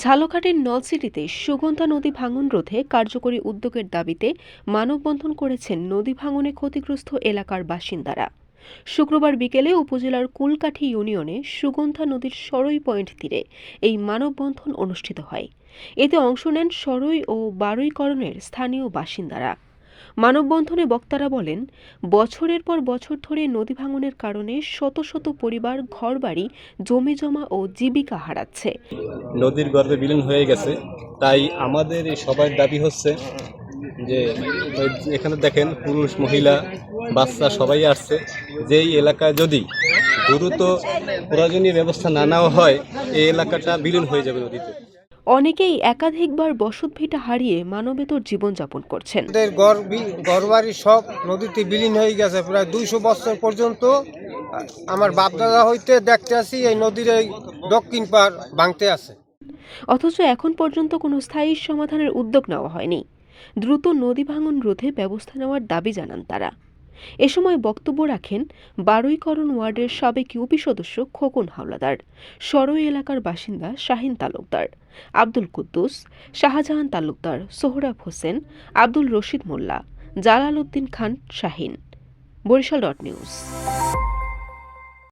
ঝালকাঠির নলছিটিতে সুগন্ধা নদী ভাঙন রোধে কার্যকরী উদ্যোগের দাবিতে মানববন্ধন করেছেন নদী ভাঙনে ক্ষতিগ্রস্ত এলাকার বাসিন্দারা। শুক্রবার বিকেলে উপজেলার কুলকাঠি ইউনিয়নে সুগন্ধা নদীর সরই পয়েন্ট তীরে এই মানববন্ধন অনুষ্ঠিত হয়। এতে অংশ নেন সরই ও বারুইকরণের স্থানীয় বাসিন্দারা। মানববন্ধনে বক্তারা বলেন, বছরের পর বছর ধরে নদী ভাঙনের কারণে শত শত পরিবার ঘরবাড়ি, জমিজমা ও জীবিকা হারাচ্ছে। নদীর গর্ভে বিলীন হয়ে গেছে। তাই আমাদের এই সবার দাবি হচ্ছে যে এখানে দেখেন পুরুষ, মহিলা, বাচ্চা সবাই আসছে। যেই এলাকায় যদি দ্রুত প্রয়োজনীয় ব্যবস্থা না নেওয়া হয়, এই এলাকাটা বিলীন হয়ে যাবে নদীতে। অনেকেই একাধিকবার বসতভিটা হারিয়ে মানবেতর জীবনযাপন করছেন। ঘরবাড়ি সব নদীতে বিলীন হয়ে গেছে। প্রায় 200 বছর পর্যন্ত আমার বাপদাদা হইতে দেখতে আসি এই নদীর এই দক্ষিণ পার ভাঙতে আছে। অথচ এখন পর্যন্ত কোনো স্থায়ী সমাধানের উদ্যোগ নেওয়া হয়নি। দ্রুত নদী ভাঙন রোধে ব্যবস্থা নেওয়ার দাবি জানান তারা। এ সময় বক্তব্য রাখেন বারুইকরণ ওয়ার্ডের সাবেক ইউপি সদস্য খোকন হাওলাদার, সরই এলাকার বাসিন্দা শাহিন তালুকদার, আব্দুল কুদ্দুস, শাহজাহান তালুকদার, সোহরাব হোসেন, আব্দুল রশিদ মোল্লা, জালাল উদ্দিন খান শাহিন। বরিশাল.নিউজ।